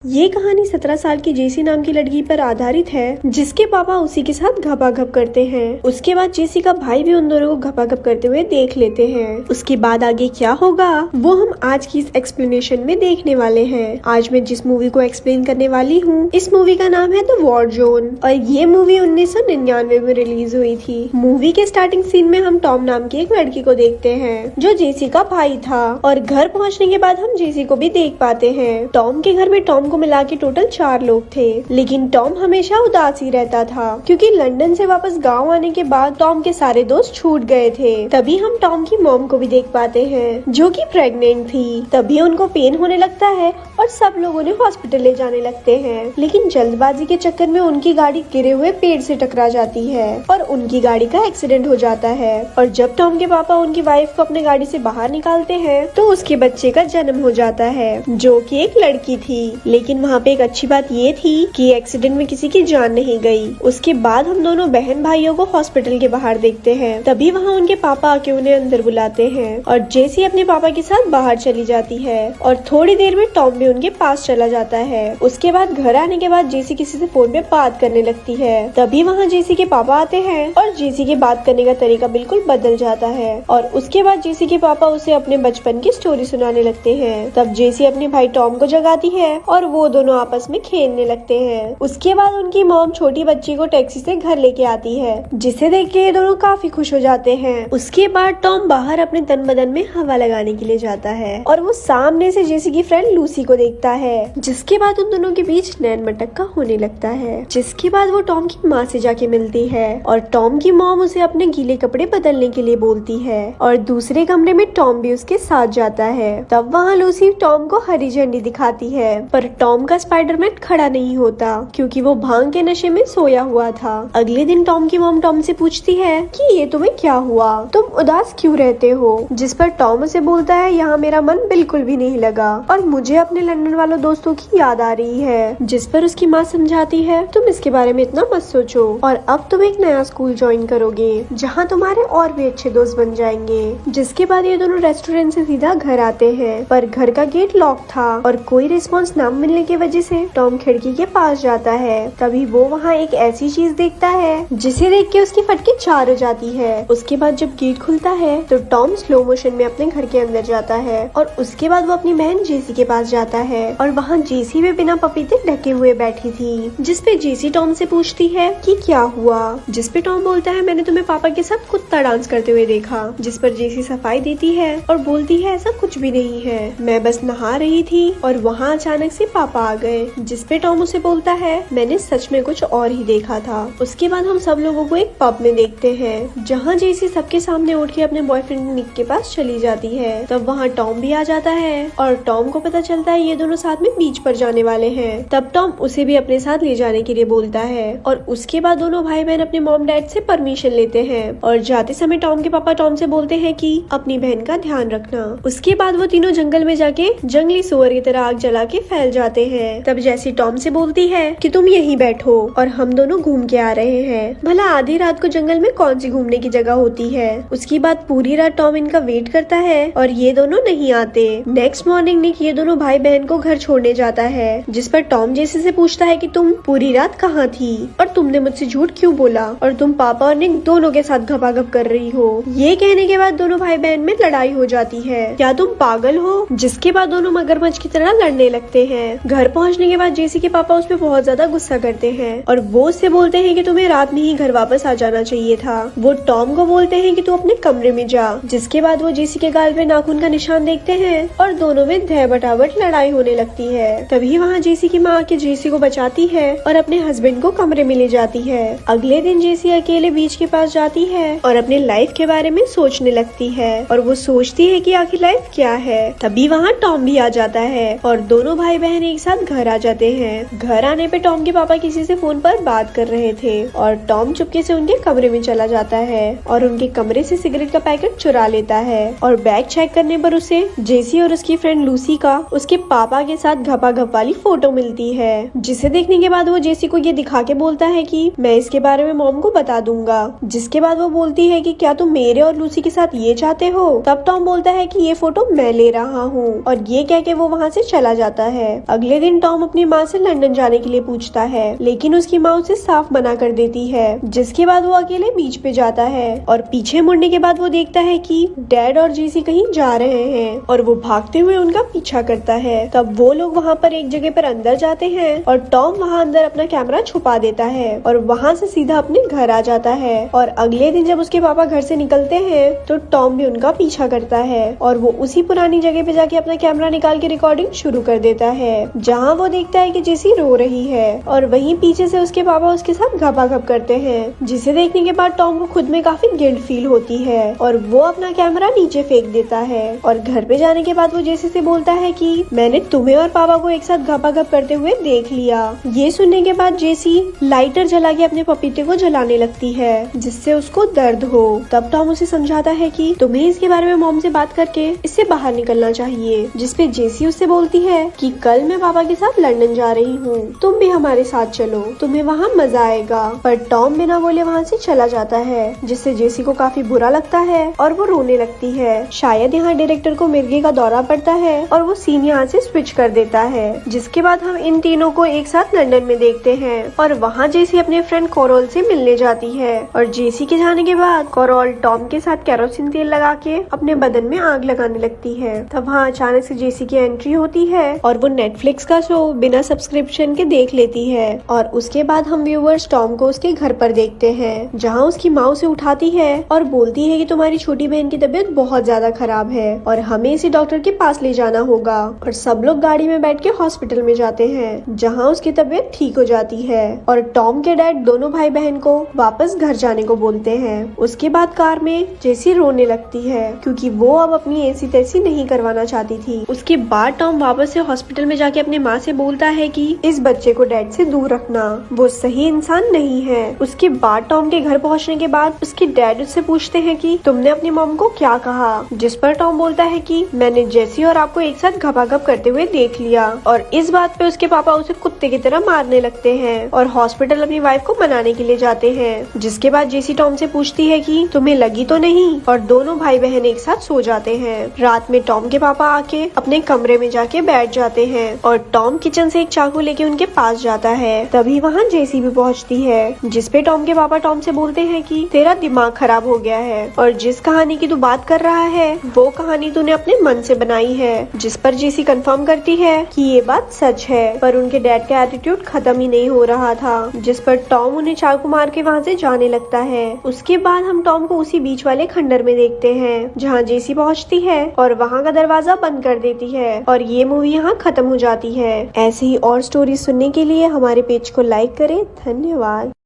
ये कहानी 17 साल की जेसी नाम की लड़की पर आधारित है, जिसके पापा उसी के साथ घपाघप करते हैं। उसके बाद जेसी का भाई भी उन दोनों को घपाघप करते हुए देख लेते हैं। उसके बाद आगे क्या होगा वो हम आज की इस एक्सप्लेनेशन में देखने वाले हैं। आज मैं जिस मूवी को एक्सप्लेन करने वाली हूँ, इस मूवी का नाम है द वॉर जोन और ये मूवी 1999 में रिलीज हुई थी। मूवी के स्टार्टिंग सीन में हम टॉम नाम की एक लड़की को देखते हैं जो जेसी का भाई था और घर पहुँचने के बाद हम जेसी को भी देख पाते हैं। टॉम के घर में टॉम को मिला के टोटल 4 लोग थे, लेकिन टॉम हमेशा उदास ही रहता था क्योंकि लंदन से वापस गांव आने के बाद टॉम के सारे दोस्त छूट गए थे। तभी हम टॉम की मॉम को भी देख पाते हैं जो कि प्रेग्नेंट थी। तभी उनको पेन होने लगता है और सब लोग उन्हें हॉस्पिटल ले जाने लगते हैं, लेकिन जल्दबाजी के चक्कर में उनकी गाड़ी गिरे हुए पेड़ से टकरा जाती है और उनकी गाड़ी का एक्सीडेंट हो जाता है। और जब टॉम के पापा उनकी वाइफ को अपने गाड़ी से बाहर निकालते हैं तो उसके बच्चे का जन्म हो जाता है जो कि एक लड़की थी। लेकिन वहाँ पे एक अच्छी बात ये थी कि एक्सीडेंट में किसी की जान नहीं गई। उसके बाद हम दोनों बहन भाइयों को हॉस्पिटल के बाहर देखते हैं। तभी वहाँ उनके पापा आके उन्हें अंदर बुलाते हैं और जेसी अपने पापा के साथ बाहर चली जाती है और थोड़ी देर में टॉम भी उनके पास चला जाता है। उसके बाद घर आने के बाद जेसी किसी से फोन पे बात करने लगती है। तभी वहाँ जेसी के पापा आते हैं और जेसी के बात करने का तरीका बिल्कुल बदल जाता है और उसके बाद जेसी के पापा उसे अपने बचपन की स्टोरी सुनाने लगते हैं। तब जेसी अपने भाई टॉम को जगाती है और वो दोनों आपस में खेलने लगते हैं। उसके बाद उनकी मॉम छोटी बच्ची को टैक्सी से घर लेके आती है, जिसे देख के ये दोनों काफी खुश हो जाते हैं। उसके बाद टॉम बाहर अपने तन बदन में हवा लगाने के लिए जाता है और वो सामने से जेसी की फ्रेंड लूसी को देखता है, जिसके बाद उन दोनों के बीच नैन मटक्का होने लगता है। जिसके बाद वो टॉम की माँ से जाके मिलती है और टॉम की मॉम उसे अपने गीले कपड़े बदलने के लिए बोलती है और दूसरे कमरे में टॉम भी उसके साथ जाता है। तब वहाँ लूसी टॉम को हरी झंडी दिखाती है, पर टॉम का स्पाइडरमैन खड़ा नहीं होता क्योंकि वो भांग के नशे में सोया हुआ था। अगले दिन टॉम की मॉम टॉम से पूछती है कि ये तुम्हें क्या हुआ, तुम उदास क्यों रहते हो। जिस पर टॉम उसे बोलता है यहाँ मेरा मन बिल्कुल भी नहीं लगा और मुझे अपने लंदन वालों दोस्तों की याद आ रही है। जिस पर उसकी माँ समझाती है तुम इसके बारे में इतना मत सोचो और अब तुम एक नया स्कूल ज्वाइन करोगे जहाँ तुम्हारे और भी अच्छे दोस्त बन जाएंगे। जिसके बाद ये दोनों रेस्टोरेंट से सीधा घर आते हैं, पर घर का गेट लॉक था और कोई रिस्पॉन्स न मिलने की वजह से टॉम खिड़की के पास जाता है। तभी वो वहाँ एक ऐसी चीज देखता है जिसे देख के उसकी फटके 4 हो जाती है। उसके बाद जब गेट खुलता है तो टॉम स्लो मोशन में अपने घर के अंदर जाता है और उसके बाद वो अपनी बहन जेसी के पास जाता है और वहाँ जेसी भी बिना पपीते ढके हुए बैठी थी। जिसपे जेसी टॉम से पूछती है कि क्या हुआ। जिसपे टॉम बोलता है मैंने तुम्हें पापा के साथ कुत्ता डांस करते हुए देखा। जिस पर जेसी सफाई देती है और बोलती है ऐसा कुछ भी नहीं है, मैं बस नहा रही थी और वहाँ अचानक से पापा आ गए। जिसपे टॉम उसे बोलता है मैंने सच में कुछ और ही देखा था। उसके बाद हम सब लोगों को एक पब में देखते हैं जहाँ जेसी सबके सामने उठ के अपने बॉयफ्रेंड निक के पास चली जाती है। तब वहाँ टॉम भी आ जाता है और टॉम को पता चलता है ये दोनों साथ में बीच पर जाने वाले हैं। तब टॉम उसे भी अपने साथ ले जाने के लिए बोलता है और उसके बाद दोनों भाई बहन अपने मॉम डैड से परमिशन लेते हैं और जाते समय टॉम के पापा टॉम से बोलते हैं कि अपनी बहन का ध्यान रखना। उसके बाद वो तीनों जंगल में जाके जंगली सुअर की तरह आग जला के फैल जाते हैं। तब जैसी टॉम से बोलती है कि तुम यहीं बैठो और हम दोनों घूम के आ रहे हैं। भला आधी रात को जंगल में कौन सी घूमने की जगह होती है। उसकी बाद पूरी रात टॉम इनका वेट करता है और ये दोनों नहीं आते। नेक्स्ट मॉर्निंग निक ये दोनों भाई बहन को घर छोड़ने जाता है, जिस पर टॉम जेसी से पूछता है कि तुम पूरी रात कहाँ थी और तुमने मुझसे झूठ क्यों बोला और तुम पापा और निक दोनों के साथ घपाघप कर रही हो। ये कहने के बाद दोनों भाई बहन में लड़ाई हो जाती है, क्या तुम पागल हो। जिसके बाद दोनों मगरमच्छ की तरह लड़ने लगते हैं। घर पहुंचने के बाद जेसी के पापा उस पे बहुत ज्यादा गुस्सा करते हैं और वो उससे बोलते हैं कि तुम्हें रात में ही घर वापस आ जाना चाहिए था। वो टॉम को बोलते हैं कि तू अपने कमरे में जा। जिसके बाद वो जेसी के गाल पे नाखून का निशान देखते हैं और दोनों में धै बटाबट लड़ाई होने लगती है। तभी वहाँ जेसी की माँ आके जेसी को बचाती है और अपने हस्बैंड को कमरे में ले जाती है। अगले दिन जेसी अकेले बीच के पास जाती है और अपने लाइफ के बारे में सोचने लगती है और वो सोचती है कि आखिर लाइफ क्या है। तभी वहाँ टॉम भी आ जाता है और दोनों भाई बहन एक साथ घर आ जाते हैं। घर आने पे टॉम के पापा किसी से फोन पर बात कर रहे थे और टॉम चुपके से उनके कमरे में चला जाता है और उनके कमरे से सिगरेट का पैकेट चुरा लेता है और बैग चेक करने पर उसे जेसी और उसकी फ्रेंड लूसी का उसके पापा के साथ घपाघप वाली फोटो मिलती है। जिसे देखने के बाद वो जेसी को ये दिखा के बोलता है कि मैं इसके बारे में मॉम को बता दूंगा। जिसके बाद वो बोलती है कि क्या तुम मेरे और लूसी के साथ ये चाहते हो। तब टॉम बोलता है कि ये फोटो मैं ले रहा हूँ और ये कह के वो वहाँ से चला जाता है। अगले दिन टॉम अपनी माँ से लंदन जाने के लिए पूछता है, लेकिन उसकी माँ उसे साफ मना कर देती है। जिसके बाद वो अकेले बीच पे जाता है और पीछे मुड़ने के बाद वो देखता है कि डैड और जेसी कहीं जा रहे हैं और वो भागते हुए उनका पीछा करता है। तब वो लोग वहाँ पर एक जगह पर अंदर जाते हैं और टॉम वहाँ अंदर अपना कैमरा छुपा देता है और वहाँ से सीधा अपने घर आ जाता है। और अगले दिन जब उसके पापा घर से निकलते हैं तो टॉम भी उनका पीछा करता है और वो उसी पुरानी जगह पे जाके अपना कैमरा निकाल के रिकॉर्डिंग शुरू कर देता है, जहाँ वो देखता है कि जेसी रो रही है और वहीं पीछे से उसके पापा उसके साथ घपाघप करते हैं, जिसे देखने के बाद टॉम को खुद में काफी गिल्ट फील होती है और वो अपना कैमरा नीचे फेंक देता है। और घर पे जाने के बाद वो जेसी से बोलता है कि मैंने तुम्हें और पापा को एक साथ घपाघप करते हुए देख लिया। ये सुनने के बाद जेसी लाइटर जला के अपने पपीते को जलाने लगती है, जिससे उसको दर्द हो। तब टॉम उसे समझाता है कि तुम्हें इसके बारे में मॉम से बात करके इससे बाहर निकलना चाहिए, जिसपे जेसी उससे बोलती है कि कल मैं पापा के साथ लंदन जा रही हूँ, तुम भी हमारे साथ चलो, तुम्हें वहाँ मजा आएगा। पर टॉम बिना बोले वहाँ से चला जाता है, जिससे जेसी को काफी बुरा लगता है और वो रोने लगती है। शायद यहाँ डायरेक्टर को मिर्गी का दौरा पड़ता है और वो सीन यहाँ से स्विच कर देता है। जिसके बाद हम इन तीनों को एक साथ लंदन में देखते हैं और वहाँ जेसी अपने फ्रेंड कोरल से मिलने जाती है और जेसी के जाने के बाद कोरल टॉम के साथ केरोसिन तेल लगा के अपने बदन में आग लगाने लगती है। तब वहाँ अचानक से जेसी की एंट्री होती है और वो नेटफ्लिक्स का शो बिना सब्सक्रिप्शन के देख लेती है। और उसके बाद हम व्यूअर्स टॉम को उसके घर पर देखते हैं, जहाँ उसकी माँ उसे उठाती है और बोलती है कि तुम्हारी छोटी बहन की तबीयत बहुत ज्यादा खराब है और हमें इसे डॉक्टर के पास ले जाना होगा। और सब लोग गाड़ी में बैठ के हॉस्पिटल में जाते हैं, जहाँ उसकी तबीयत ठीक हो जाती है और टॉम के डैड दोनों भाई बहन को वापस घर जाने को बोलते हैं। उसके बाद कार में जेसी रोने लगती है क्योंकि वो अब अपनी ऐसी तैसी नहीं करवाना चाहती थी। उसके बाद टॉम वापस से हॉस्पिटल में जाके अपने माँ से बोलता है कि इस बच्चे को डैड से दूर रखना, वो सही इंसान नहीं है। उसके बाद टॉम के घर पहुँचने के बाद उसके डैड उससे पूछते हैं कि तुमने अपनी मॉम को क्या कहा, जिस पर टॉम बोलता है कि मैंने जेसी और आपको एक साथ घपाघप करते हुए देख लिया। और इस बात पे उसके पापा उसे कुत्ते की तरह मारने लगते हैं और हॉस्पिटल अपनी वाइफ को मनाने के लिए जाते हैं। जिसके बाद जेसी टॉम से पूछती है कि तुम्हें लगी तो नहीं, और दोनों भाई बहन एक साथ सो जाते हैं। रात में टॉम के पापा आके अपने कमरे में जाके बैठ जाते हैं और टॉम किचन से एक चाकू लेके उनके पास जाता है। तभी वहाँ जेसी भी पहुँचती है, जिसपे टॉम के पापा टॉम से बोलते हैं कि तेरा दिमाग खराब हो गया है और जिस कहानी की तू बात कर रहा है वो कहानी तूने अपने मन से बनाई है। जिस पर जेसी कंफर्म करती है कि ये बात सच है, पर उनके डैड का एटीट्यूड खत्म ही नहीं हो रहा था। जिस पर टॉम उन्हें चाकू मार के वहाँ से जाने लगता है। उसके बाद हम टॉम को उसी बीच वाले खंडर में देखते हैं, जहाँ जेसी पहुँचती है और वहाँ का दरवाजा बंद कर देती है और ये मूवी यहाँ खत्म हो जाती है। ऐसे ही और स्टोरी सुनने के लिए हमारे पेज को लाइक करें। धन्यवाद।